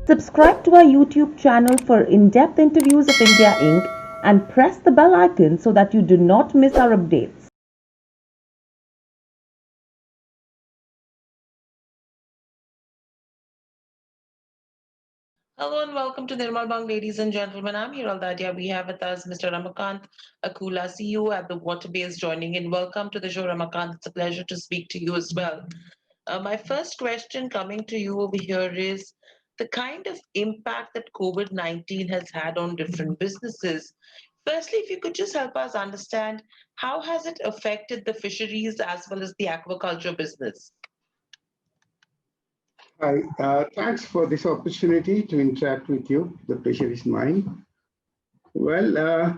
Subscribe to our YouTube channel for in-depth interviews of India Inc. and press the bell icon so that you do not miss our updates. Hello and welcome to Nirmal Bang, ladies and gentlemen. I'm Hiral Dadia. We have with us Mr. Ramakanth, Akula, CEO at the Waterbase, joining in. Welcome to the show, Ramakanth. It's a pleasure to speak to you as well. My first question coming to you over here is the kind of impact that COVID-19 has had on different businesses. Firstly, if you could just help us understand how has it affected the fisheries as well as the aquaculture business? Hi, thanks for this opportunity to interact with you. The pleasure is mine. Well,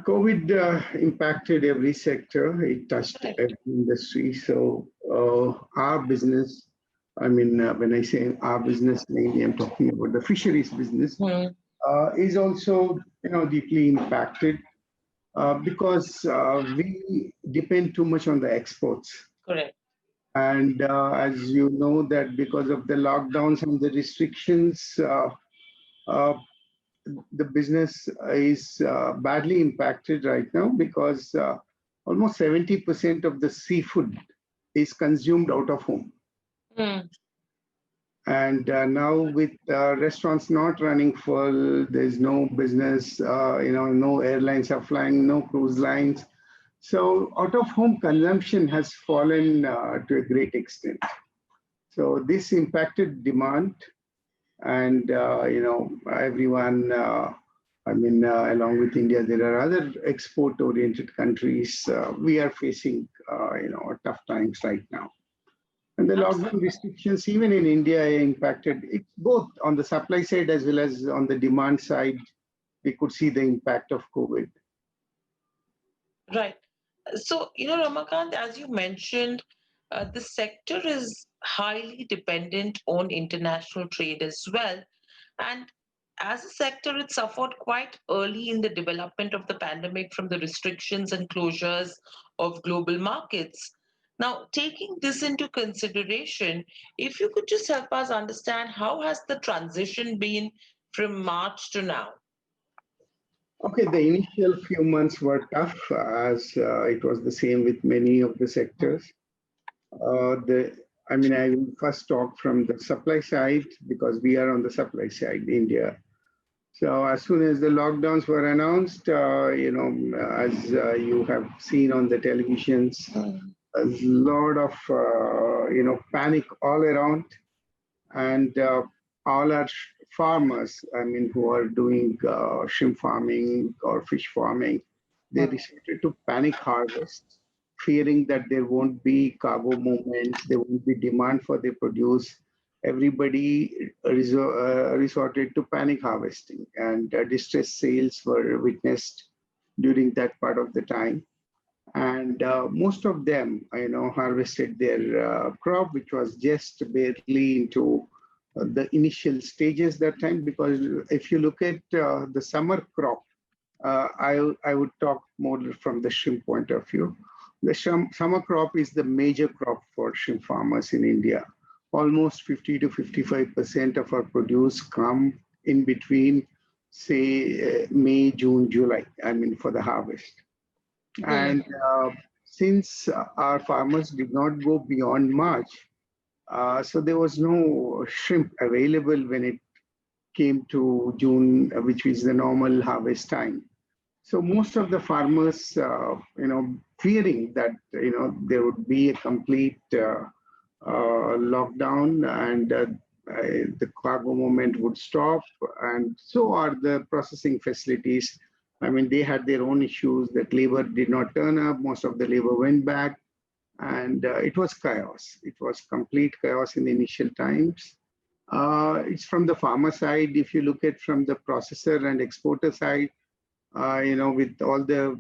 COVID impacted every sector. It touched Correct. every industry. So our business, when I say our business, mainly I'm talking about the fisheries business, Hmm. is also deeply impacted because we depend too much on the exports. Correct. And as you know, that because of the lockdowns and the restrictions, uh, the business is badly impacted right now because almost 70% of the seafood is consumed out of home. Hmm. And now with restaurants not running full, there's no business, no airlines are flying, no cruise lines. So out of home consumption has fallen to a great extent. So this impacted demand and everyone along with India, there are other export oriented countries. We are facing tough times right now, and the lockdown Absolutely. restrictions even in India impacted it both on the supply side as well as on the demand side. We could see the impact of COVID. Right. So, Ramakant, as you mentioned, the sector is highly dependent on international trade as well. And as a sector, it suffered quite early in the development of the pandemic from the restrictions and closures of global markets. Now, taking this into consideration, if you could just help us understand how has the transition been from March to now? Okay, the initial few months were tough as it was the same with many of the sectors. I will first talk from the supply side because we are on the supply side, India. So as soon as the lockdowns were announced, as you have seen on the televisions, Mm. a lot of panic all around, and all our farmers, who are doing shrimp farming or fish farming, they resorted to panic harvest, fearing that there won't be cargo movements, there won't be demand for their produce. Everybody resorted to panic harvesting, and distress sales were witnessed during that part of the time. And most of them, harvested their crop, which was just barely into the initial stages that time. Because if you look at the summer crop, I would talk more from the shrimp point of view. The summer crop is the major crop for shrimp farmers in India. Almost 50 to 55% of our produce come in between, say, May, June, July, for the harvest. Mm. And since our farmers did not go beyond March, so there was no shrimp available when it came to June, which is the normal harvest time. So most of the farmers, fearing that there would be a complete lockdown and the cargo movement would stop, and so are the processing facilities. They had their own issues that labor did not turn up. Most of the labor went back, and it was chaos. It was complete chaos in the initial times. It's from the farmer side. If you look at from the processor and exporter side, with all the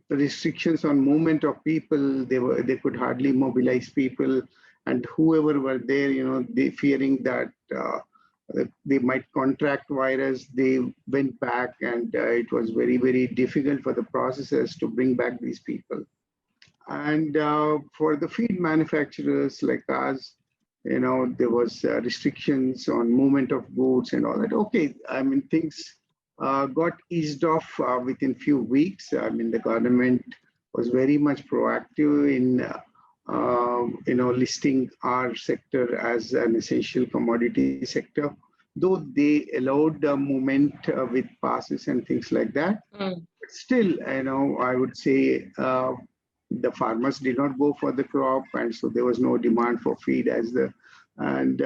restrictions on movement of people, they could hardly mobilize people, and whoever were there, they fearing that they might contract virus, they went back, and it was very very difficult for the processors to bring back these people. And for the feed manufacturers like us, there was restrictions on movement of goods and all that. Okay, I mean, things got eased off within few weeks. I mean, the government was very much proactive in, listing our sector as an essential commodity sector, though they allowed movement with passes and things like that. Mm. But still, I would say the farmers did not go for the crop, and so there was no demand for feed and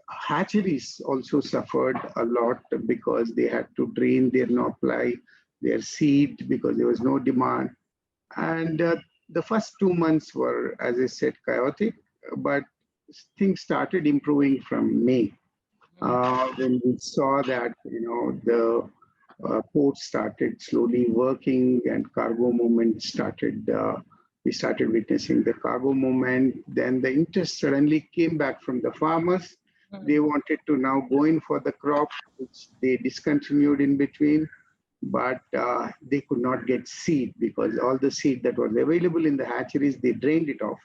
hatcheries also suffered a lot because they had to drain their apply their seed because there was no demand. And the first 2 months were, as I said, chaotic, but things started improving from May when we saw that the ports started slowly working and cargo movement started. We started witnessing the cargo movement. Then the interest suddenly came back from the farmers. They wanted to now go in for the crop, which they discontinued in between, but they could not get seed because all the seed that was available in the hatcheries, they drained it off.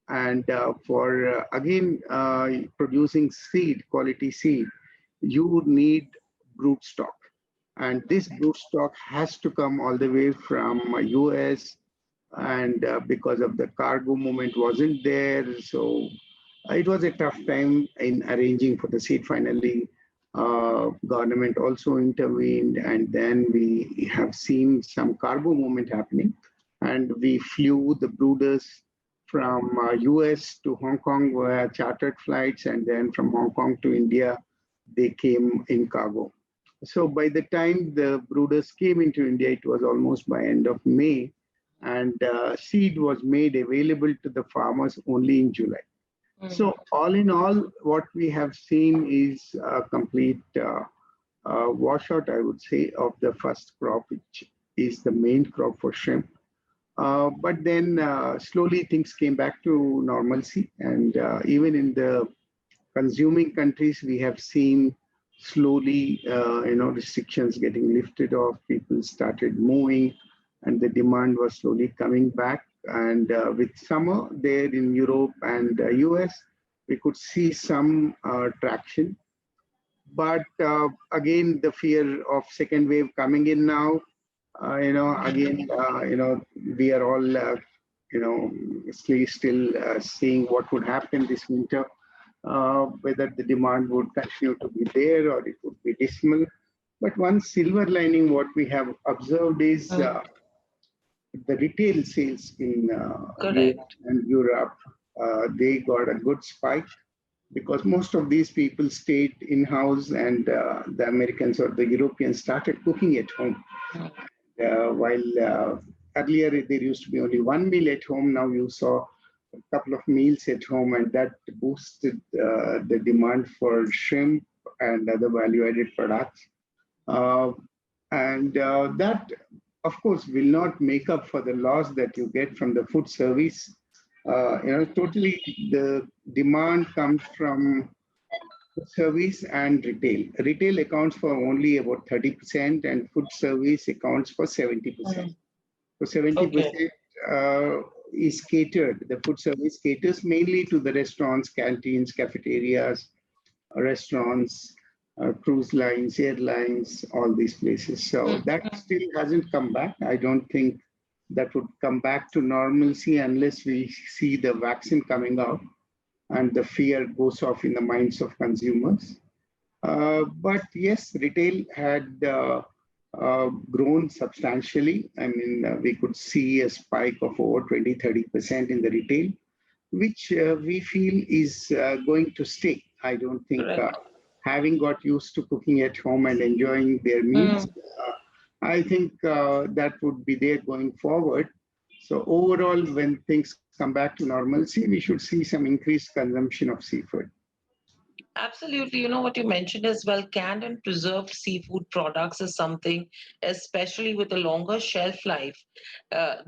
And for again producing seed, quality seed, you need brood stock. And this brood stock has to come all the way from US, and because of the cargo movement wasn't there, so it was a tough time in arranging for the seed. Finally, government also intervened, and then we have seen some cargo movement happening, and we flew the brooders from US to Hong Kong via chartered flights, and then from Hong Kong to India, they came in cargo. So by the time the brooders came into India, it was almost by end of May, and seed was made available to the farmers only in July. So all in all, what we have seen is a complete washout, I would say, of the first crop, which is the main crop for shrimp. But then slowly things came back to normalcy, and even in the consuming countries, we have seen slowly, restrictions getting lifted off. People started moving, and the demand was slowly coming back. And with summer there in Europe and US, we could see some traction. But again, the fear of second wave coming in now, again, we are all, still seeing what would happen this winter, whether the demand would continue to be there or it would be dismal. But one silver lining, what we have observed is the retail sales in US Correct. and Europe, they got a good spike because most of these people stayed in-house, and the Americans or the Europeans started cooking at home. While earlier there used to be only one meal at home, now you saw a couple of meals at home, and that boosted the demand for shrimp and other value-added products. And that, of course, will not make up for the loss that you get from the food service. Totally the demand comes from food service and retail. Retail accounts for only about 30%, and food service accounts for 70%. So 70% is catered. The food service caters mainly to the restaurants, canteens, cafeterias, restaurants, cruise lines, airlines, all these places. So that still hasn't come back. I don't think that would come back to normalcy unless we see the vaccine coming out and the fear goes off in the minds of consumers. But yes, retail had grown substantially. I mean, we could see a spike of over 20-30% in the retail, which we feel is going to stay. I don't think having got used to cooking at home and enjoying their meals, I think that would be there going forward. So overall, when things come back to normalcy, we should see some increased consumption of seafood. Absolutely. You know what you mentioned as well, canned and preserved seafood products is something, especially with a longer shelf life.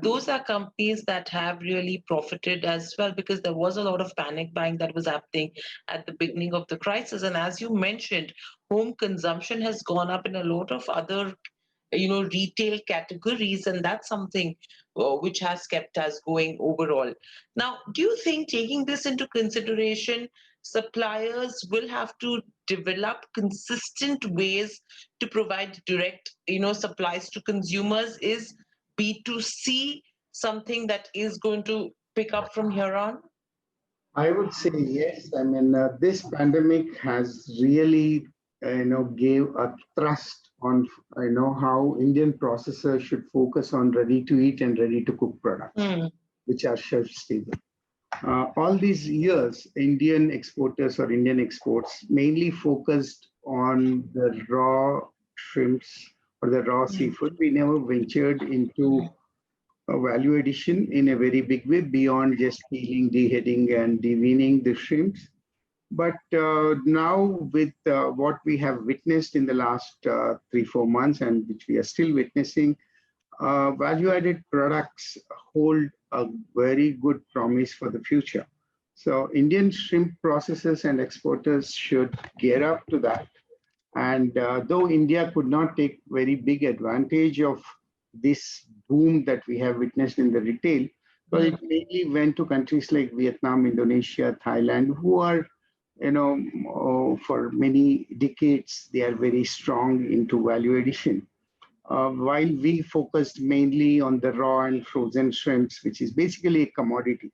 Those are companies that have really profited as well because there was a lot of panic buying that was happening at the beginning of the crisis. And as you mentioned, home consumption has gone up in a lot of other retail categories, and that's something which has kept us going overall. Now, do you think, taking this into consideration, suppliers will have to develop consistent ways to provide direct supplies to consumers? Is B2C something that is going to pick up from here on? I would say yes. I mean, this pandemic has really, gave a thrust on, how Indian processors should focus on ready to eat and ready to cook products, which are shelf stable. All these years, Indian exporters or Indian exports mainly focused on the raw shrimps or the raw seafood. We never ventured into a value addition in a very big way beyond just peeling, deheading, and deveining the shrimps. But now, with what we have witnessed in the last 3, 4 months, and which we are still witnessing, value-added products hold a very good promise for the future. So Indian shrimp processors and exporters should gear up to that. And though India could not take very big advantage of this boom that we have witnessed in the retail, but it mainly went to countries like Vietnam, Indonesia, Thailand, who are, for many decades, they are very strong into value addition. While we focused mainly on the raw and frozen shrimps, which is basically a commodity.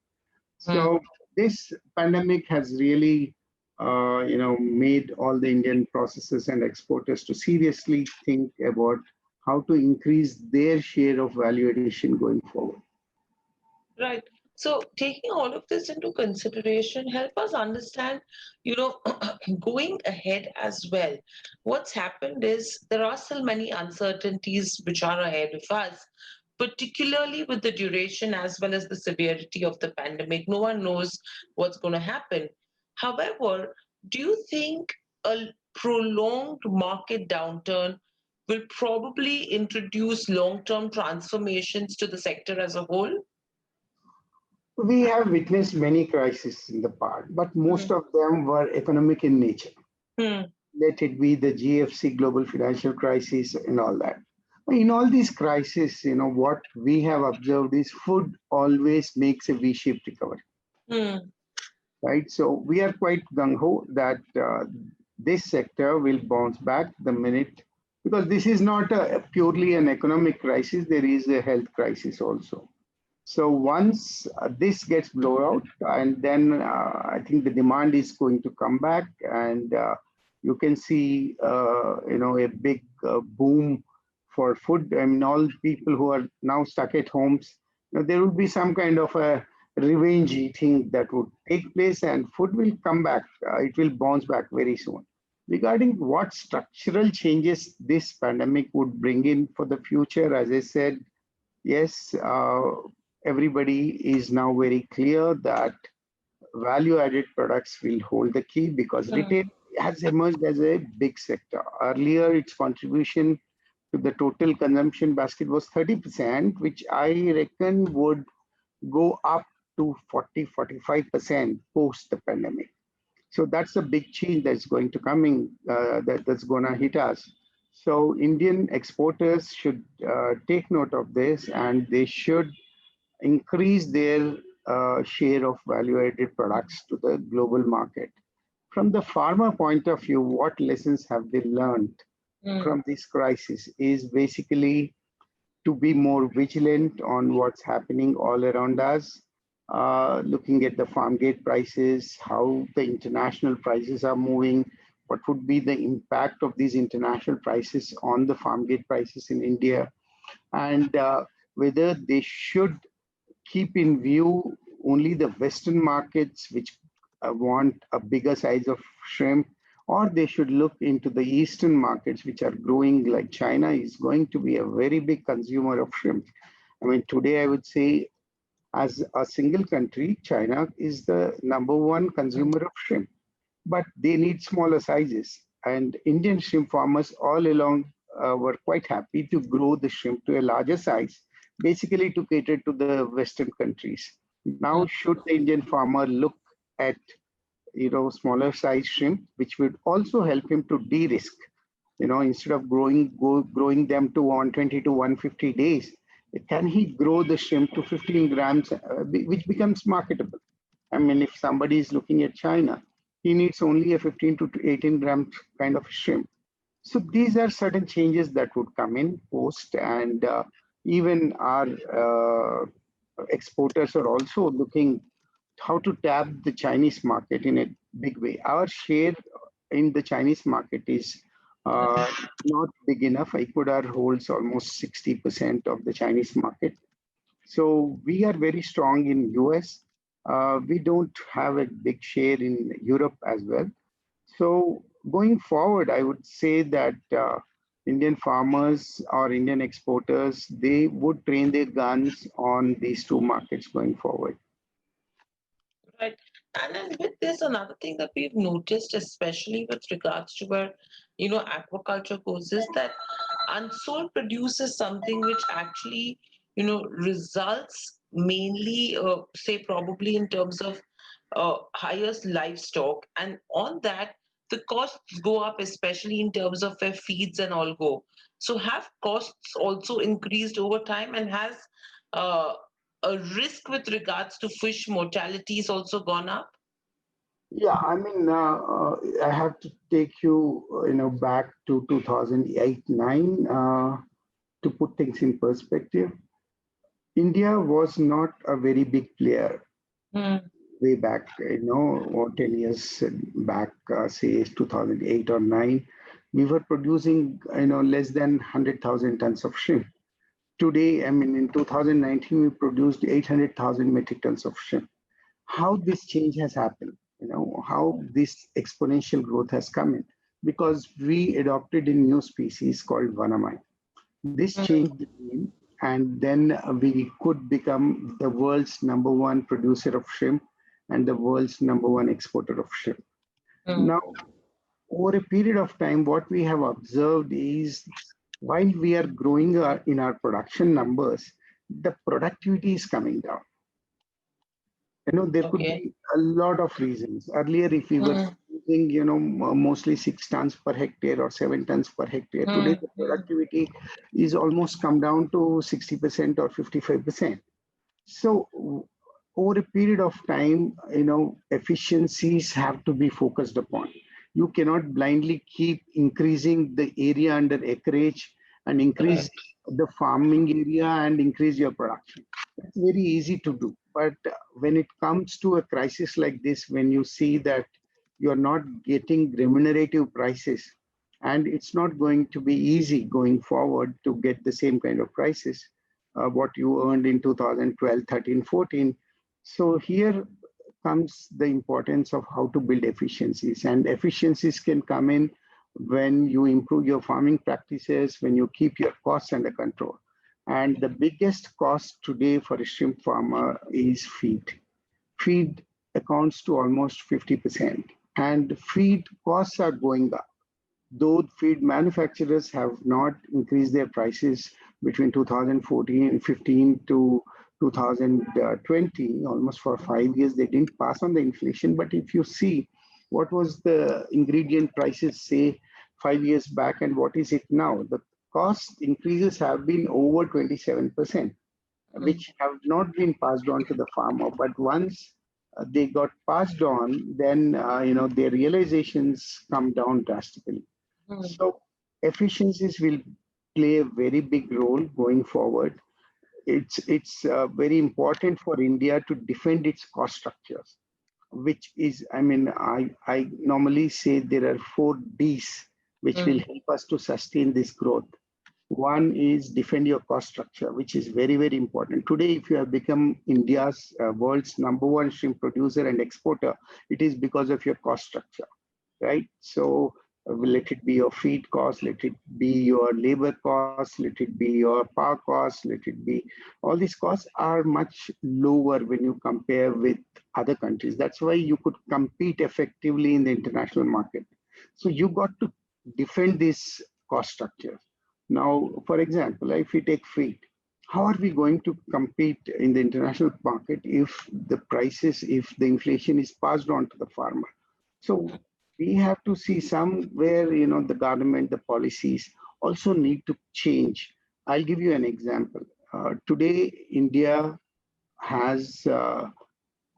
So this pandemic has really, made all the Indian processors and exporters to seriously think about how to increase their share of value addition going forward. Right. So, taking all of this into consideration, help us understand, going ahead as well. What's happened is there are still many uncertainties which are ahead of us, particularly with the duration as well as the severity of the pandemic. No one knows what's going to happen. However, do you think a prolonged market downturn will probably introduce long-term transformations to the sector as a whole? We have witnessed many crises in the past, but most of them were economic in nature. Hmm. Let it be the GFC, global financial crisis, and all that. In all these crises, what we have observed is food always makes a V-shaped recovery, Hmm. right? So we are quite gung-ho that this sector will bounce back the minute, because this is not purely an economic crisis, there is a health crisis also. So once this gets blown out, and then I think the demand is going to come back, and you can see, a big boom for food. I mean, all people who are now stuck at homes, there will be some kind of a revenge eating that would take place, and food will come back. It will bounce back very soon. Regarding what structural changes this pandemic would bring in for the future, as I said, yes, everybody is now very clear that value added products will hold the key, because retail has emerged as a big sector. Earlier, its contribution to the total consumption basket was 30%, which I reckon would go up to 40, 45% post the pandemic. So that's a big change that's going to coming, that's going to hit us. So Indian exporters should take note of this, and they should increase their share of value-added products to the global market. From the farmer point of view, what lessons have they learned from this crisis is basically to be more vigilant on what's happening all around us, looking at the farm gate prices, how the international prices are moving, what would be the impact of these international prices on the farm gate prices in India, and whether they should keep in view only the Western markets, which want a bigger size of shrimp, or they should look into the Eastern markets, which are growing, like China is going to be a very big consumer of shrimp. I mean, today I would say, as a single country, China is the #1 consumer of shrimp, but they need smaller sizes. And Indian shrimp farmers all along were quite happy to grow the shrimp to a larger size, basically to cater to the Western countries. Now, should the Indian farmer look at smaller size shrimp, which would also help him to de-risk Instead of growing them to 120 to 150 days, can he grow the shrimp to 15 grams, which becomes marketable? I mean, if somebody is looking at China, he needs only a 15 to 18 grams kind of shrimp. So these are certain changes that would come in post, and even our exporters are also looking how to tap the Chinese market in a big way. Our share in the Chinese market is not big enough. Ecuador holds almost 60% of the Chinese market. So we are very strong in US. We don't have a big share in Europe as well. So going forward, I would say that Indian farmers or Indian exporters, they would train their guns on these two markets going forward. Right. And then with this, another thing that we've noticed, especially with regards to where, aquaculture goes, is that unsold produce is something which actually, results mainly, say, probably in terms of highest livestock. And on that, the costs go up, especially in terms of where feeds and all go. So have costs also increased over time, and has uh, a risk with regards to fish mortality is also gone up? Yeah, I mean, I have to take you, back to 2008-9 to put things in perspective. India was not a very big player Mm, way back, or 10 years back, say 2008 or 9. We were producing, less than 100,000 tons of shrimp. Today, I mean, in 2019, we produced 800,000 metric tons of shrimp. How this change has happened, how this exponential growth has come in, because we adopted a new species called vanamide. This mm, changed the game, and then we could become the world's number one producer of shrimp and the world's number one exporter of shrimp. mm. Now, over a period of time, what we have observed is while we are growing in our production numbers, the productivity is coming down. There could Okay. be a lot of reasons. Earlier, if we were Mm, using, mostly 6 tons per hectare or 7 tons per hectare, today mm, the mm. productivity is almost come down to 60% or 55%. So over a period of time, efficiencies have to be focused upon. You cannot blindly keep increasing the area under acreage and increase Correct. the farming area and increase your production. That's very easy to do. But when it comes to a crisis like this, when you see that you're not getting remunerative prices, and it's not going to be easy going forward to get the same kind of prices, what you earned in 2012, 13, 14. So here comes the importance of how to build efficiencies. And efficiencies can come in when you improve your farming practices, when you keep your costs under control. And the biggest cost today for a shrimp farmer is feed. Feed accounts to almost 50%. And feed costs are going up, though feed manufacturers have not increased their prices between 2014 and 15 to 2020, almost for 5 years, they didn't pass on the inflation. But if you see what was the ingredient prices, say, 5 years back, and what is it now, the cost increases have been over 27%, Mm, which have not been passed on to the farmer. But once they got passed on, then their realizations come down drastically. mm, So efficiencies will play a very big role going forward. It's very important for India to defend its cost structures, which is, I mean, I normally say there are 4 Ds which will mm, help us to sustain this growth. One is defend your cost structure, which is very, very important. Today, if you have become India's world's number one shrimp producer and exporter, it is because of your cost structure, right? So let it be your feed cost, let it be your labor cost, let it be your power cost, let it be, all these costs are much lower when you compare with other countries. That's why you could compete effectively in the international market. So you got to defend this cost structure. Now, for example, if we take feed, how are we going to compete in the international market if the prices, if the inflation is passed on to the farmer? So we have to see somewhere, the government, the policies also need to change. I'll give you an example. Today, India has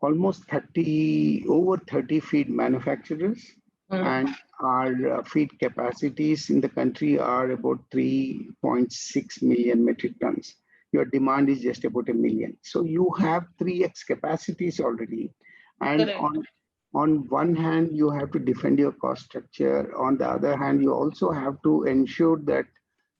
almost over 30 feed manufacturers, Mm. and our feed capacities in the country are about 3.6 million metric tons. Your demand is just about a million. So you have 3x capacities already. And Correct. on one hand, you have to defend your cost structure. On the other hand, you also have to ensure that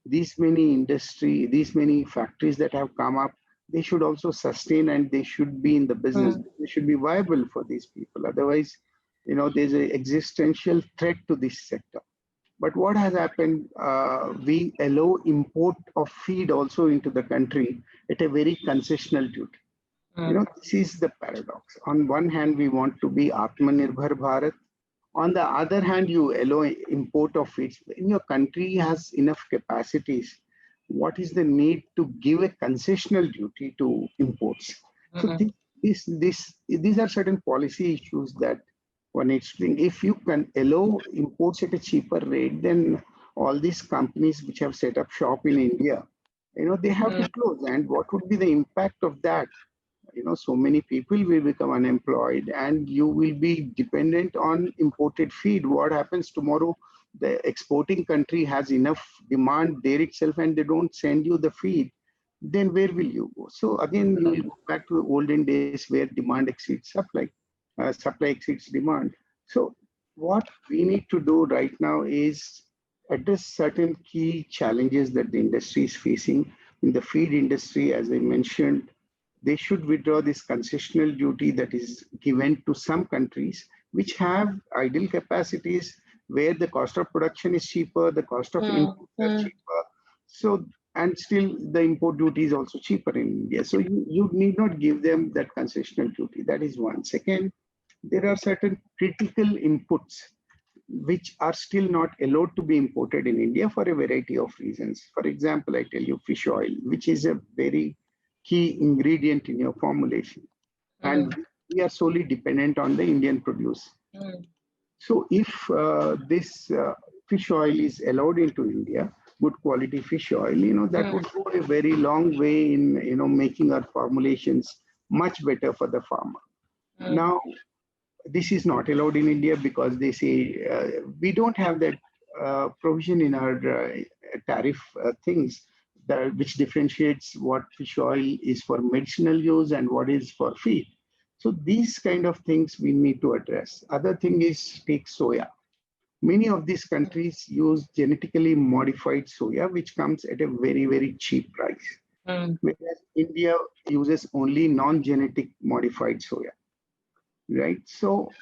these many factories that have come up, they should also sustain and they should be in the business. Mm. They should be viable for these people. Otherwise, there's an existential threat to this sector. But what has happened, we allow import of feed also into the country at a very concessional duty. Mm. This is the paradox. On one hand, we want to be Atmanirbhar Bharat. On the other hand, you allow import of feeds. When your country has enough capacities, what is the need to give a concessional duty to imports? So Mm. these are certain policy issues that one needs to think. If you can allow imports at a cheaper rate, then all these companies which have set up shop in India, they have to Mm. close. And what would be the impact of that? So many people will become unemployed and you will be dependent on imported feed. What happens tomorrow? The exporting country has enough demand there itself and they don't send you the feed. Then where will you go? So again, you will go back to the olden days where demand exceeds supply, supply exceeds demand. So what we need to do right now is address certain key challenges that the industry is facing. In the feed industry, as I mentioned, they should withdraw this concessional duty that is given to some countries which have idle capacities where the cost of production is cheaper, the cost of Mm. inputs are Mm. cheaper. So, and still the import duty is also cheaper in India. So you need not give them that concessional duty. That is one. Second, there are certain critical inputs which are still not allowed to be imported in India for a variety of reasons. For example, I tell you fish oil, which is a very key ingredient in your formulation. And Mm. we are solely dependent on the Indian produce. Mm. So if this fish oil is allowed into India, good quality fish oil, that Mm. would go a very long way in, making our formulations much better for the farmer. Mm. Now, this is not allowed in India because they say we don't have that provision in our tariff things which differentiates what fish oil is for medicinal use and what is for feed. So these kind of things we need to address. Other thing is take soya. Many of these countries use genetically modified soya, which comes at a very, very cheap price. Mm. Whereas India uses only non-genetic modified soya, right? So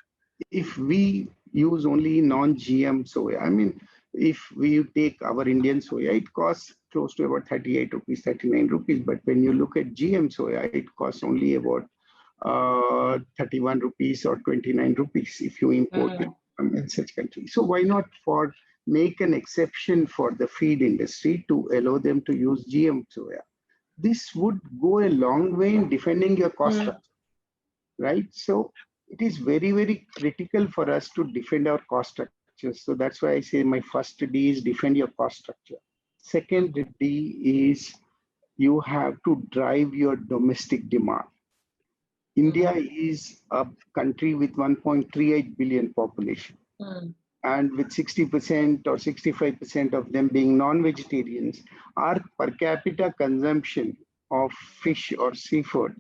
if we use only non-GM soya, I mean, if we take our Indian soya, it costs close to about 38 rupees, 39 rupees. But when you look at GM soya, it costs only about 31 rupees or 29 rupees if you import it Mm. from such countries. So why not make an exception for the feed industry to allow them to use GM soya? This would go a long way in defending your cost Mm. structure, right? So it is very, very critical for us to defend our cost structure. So that's why I say my first D is defend your cost structure. Second D is you have to drive your domestic demand. India Mm. is a country with 1.38 billion population. Mm. And with 60% or 65% of them being non-vegetarians, our per capita consumption of fish or seafood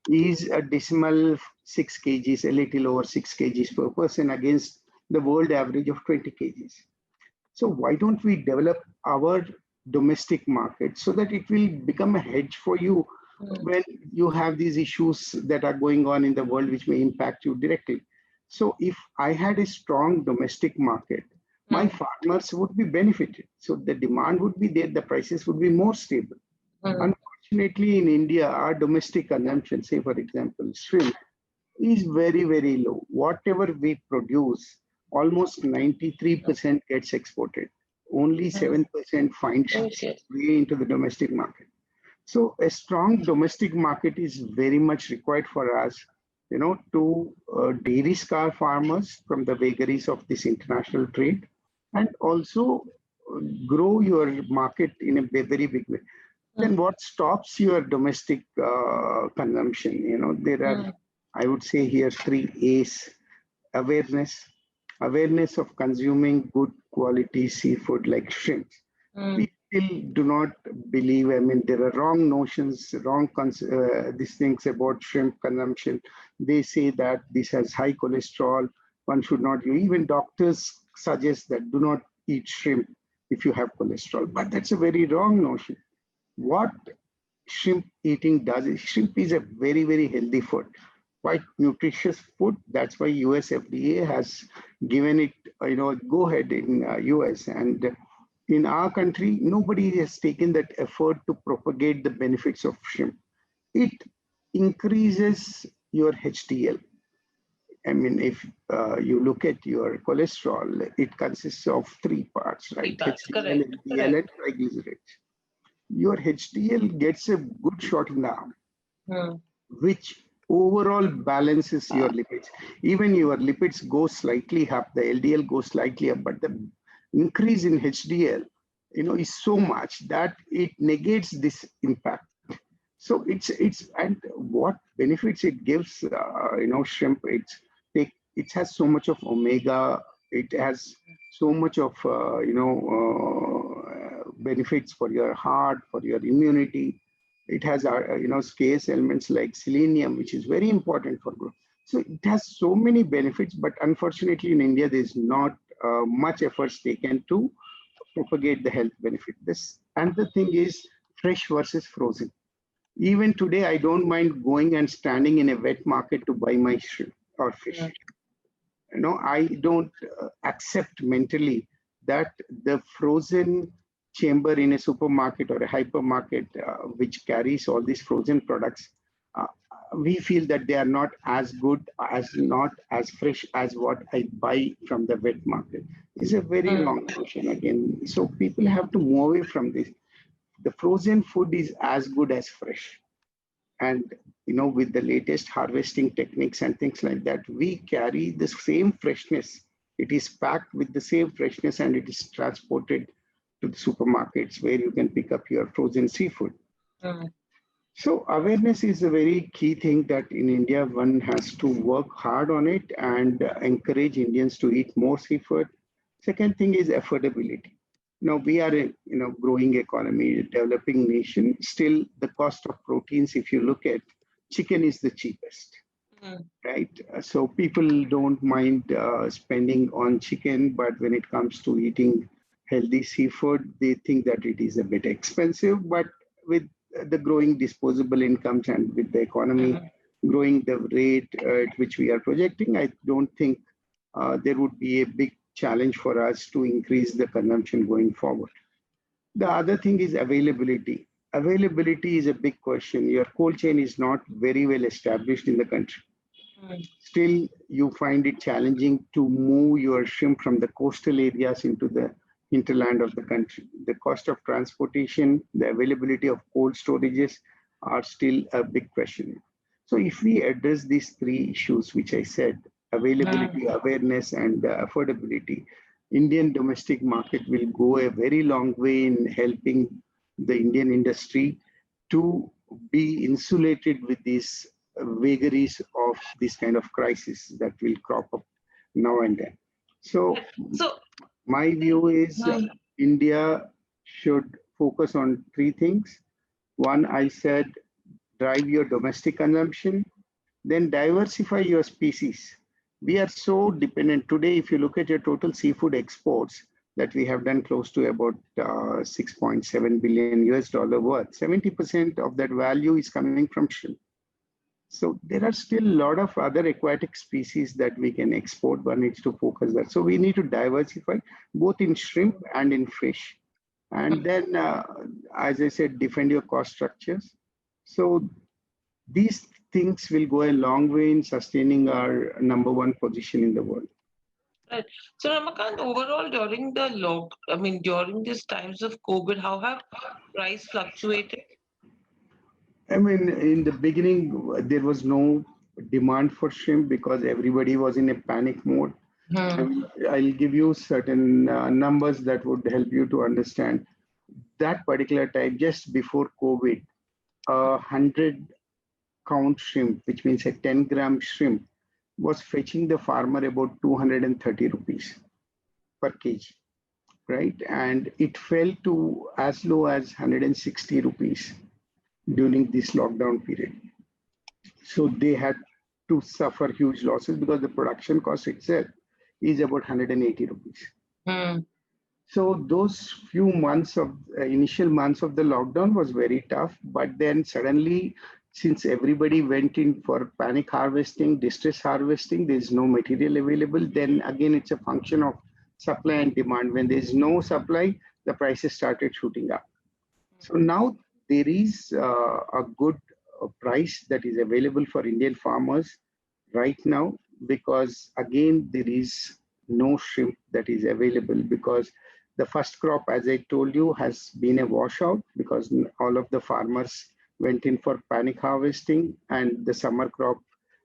is a dismal 6 kgs, a little over 6 kgs per person against the world average of 20 kgs. So why don't we develop our domestic market so that it will become a hedge for you Mm. when you have these issues that are going on in the world which may impact you directly. So if I had a strong domestic market, my Mm. farmers would be benefited. So the demand would be there, the prices would be more stable. Mm. Unfortunately, in India, our domestic consumption, say for example, shrimp, is very, very low. Whatever we produce, almost 93% gets exported. Only Mm. 7% finds its Okay. way into the domestic market. So a strong domestic market is very much required for us to de-risk farmers from the vagaries of this international trade, and also grow your market in a very big way. Then mm, what stops your domestic consumption? There are, mm, I would say here, three A's: awareness, awareness of consuming good quality seafood like shrimp. mm, People do not believe. I mean, there are wrong notions, these things about shrimp consumption. They say that this has high cholesterol. One should not. Even doctors suggest that do not eat shrimp if you have cholesterol. But that's a very wrong notion. What shrimp eating does is, shrimp is a very healthy food, quite nutritious food. That's why US FDA has given it go ahead in US, and in our country nobody has taken that effort to propagate the benefits of shrimp. It increases your HDL. I mean, if you look at your cholesterol, it consists of three parts, three right? parts. HDL, Correct. LDL, Correct. and triglycerides. Your HDL gets a good shot in the arm, Mm, which overall balances your lipids. Even your lipids go slightly up, the LDL goes slightly up, but the increase in HDL, is so much that it negates this impact. So it's and what benefits it gives, shrimp. It has so much of omega. It has so much of benefits for your heart, for your immunity. It has scarce elements like selenium, which is very important for growth. So it has so many benefits, but unfortunately in India there is not much efforts taken to propagate the health benefit. This and the thing is fresh versus frozen. Even today, I don't mind going and standing in a wet market to buy my shrimp or mm, fish. I don't accept mentally that the frozen chamber in a supermarket or a hypermarket, which carries all these frozen products, uh, we feel that they are not as good, not as fresh as what I buy from the wet market. It's a very mm, wrong notion again. So people have to move away from this. The frozen food is as good as fresh. And with the latest harvesting techniques and things like that, we carry the same freshness. It is packed with the same freshness and it is transported to the supermarkets where you can pick up your frozen seafood. mm, So awareness is a very key thing that in India one has to work hard on it and encourage Indians to eat more seafood. Second thing is affordability. Now we are a growing economy, developing nation. Still, the cost of proteins, if you look at, chicken is the cheapest, mm, right? So people don't mind spending on chicken, but when it comes to eating healthy seafood, they think that it is a bit expensive. But with the growing disposable incomes and with the economy mm. growing the rate at which we are projecting, I don't think there would be a big challenge for us to increase the consumption going forward. The other thing is availability. Availability is a big question. Your cold chain is not very well established in the country. Mm, Still, you find it challenging to move your shrimp from the coastal areas into the hinterland of the country. The cost of transportation, the availability of cold storages are still a big question. So, if we address these three issues, which I said, mm. availability, awareness, and affordability, Indian domestic market will go a very long way in helping the Indian industry to be insulated with these vagaries of this kind of crisis that will crop up now and then. So So, my view is mm, India should focus on three things. One, I said, drive your domestic consumption, then diversify your species. We are so dependent today. If you look at your total seafood exports, that we have done close to about 6.7 billion US dollar worth. 70% of that value is coming from shrimp. So there are still a lot of other aquatic species that we can export. One needs to focus that. So we need to diversify both in shrimp and in fish. And then, as I said, defend your cost structures. So these things will go a long way in sustaining our number one position in the world. right. So, Ramakant, overall, during these times of COVID, how have price fluctuated? I mean, in the beginning, there was no demand for shrimp because everybody was in a panic mode. Hmm. I'll give you certain numbers that would help you to understand that particular time just before COVID. 100 count shrimp, which means a 10-gram shrimp, was fetching the farmer about 230 rupees per kg, right? And it fell to as low as 160 rupees during this lockdown period. So they had to suffer huge losses because the production cost itself is about 180 rupees. Hmm. So those few months of initial months of the lockdown was very tough, but then suddenly, since everybody went in for panic harvesting, distress harvesting, there is no material available. Then again, it's a function of supply and demand. When there is no supply, the prices started shooting up. So now there is a good price that is available for Indian farmers right now because again there is no shrimp that is available because the first crop, as I told you, has been a washout because all of the farmers went in for panic harvesting, and the summer crop,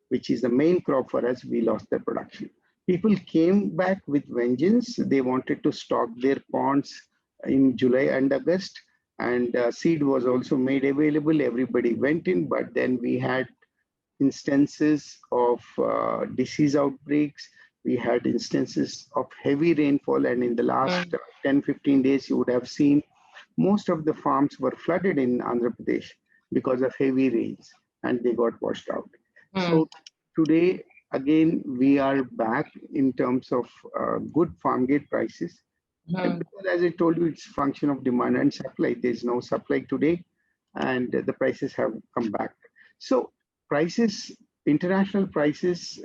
which is the main crop for us, we lost the production. People came back with vengeance. They wanted to stock their ponds in July and August, and seed was also made available. Everybody went in, but then we had instances of disease outbreaks. We had instances of heavy rainfall, and in the last Hmm. 10, 15 days, you would have seen most of the farms were flooded in Andhra Pradesh because of heavy rains, and they got washed out. Hmm. So today, again, we are back in terms of good farm gate prices. And Hmm. because, as I told you, it's function of demand and supply. There's no supply today, and the prices have come back. So prices, international prices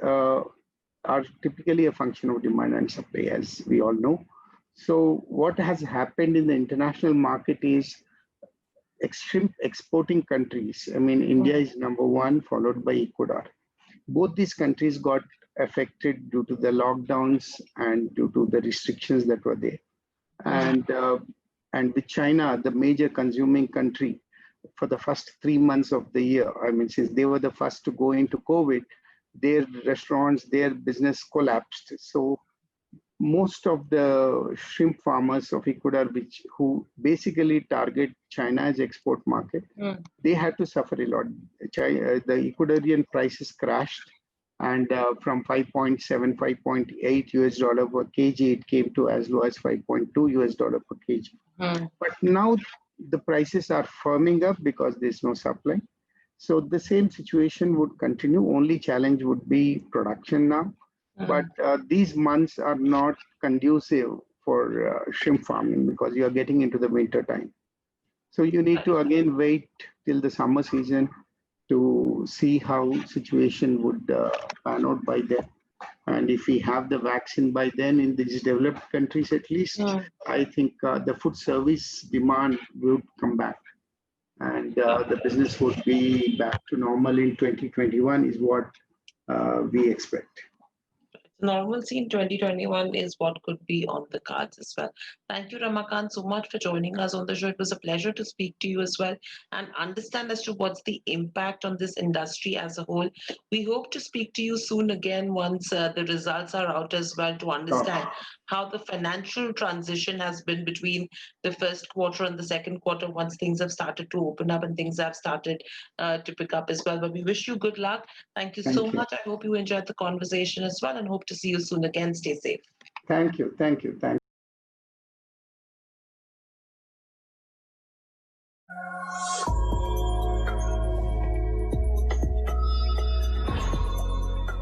are typically a function of demand and supply, as we all know. So what has happened in the international market is shrimp exporting countries. I mean, India is number one, followed by Ecuador. Both these countries got affected due to the lockdowns and due to the restrictions that were there. Hmm. And with China, the major consuming country, for the first 3 months of the year, I mean, since they were the first to go into COVID, their restaurants, their business collapsed. So most of the shrimp farmers of Ecuador, which who basically target China as export market, Hmm. they had to suffer a lot. The Ecuadorian prices crashed, and from 5.7, 5.8 US dollar per kg, it came to as low as 5.2 US dollar per kg. Hmm. But now the prices are firming up because there's no supply. So the same situation would continue. Only challenge would be production now. But Hmm. these months are not conducive for shrimp farming because you are getting into the winter time. So you need to again wait till the summer season to see how situation would pan out by then. And if we have the vaccine by then in these developed countries at least, Hmm. I think the food service demand would come back and the business would be back to normal in 2021 is what we expect. Normalcy in 2021 is what could be on the cards as well. Thank you, Ramakant, so much for joining us on the show. It was a pleasure to speak to you as well and understand as to what's the impact on this industry as a whole. We hope to speak to you soon again once the results are out as well to So, understand how the financial transition has been between the first quarter and the second quarter once things have started to open up and things have started to pick up as well. But we wish you good luck. Thank you so thank you. much. I hope you enjoyed the conversation as well and hope to see you soon again. Stay safe. Thank you. Thank you. Thank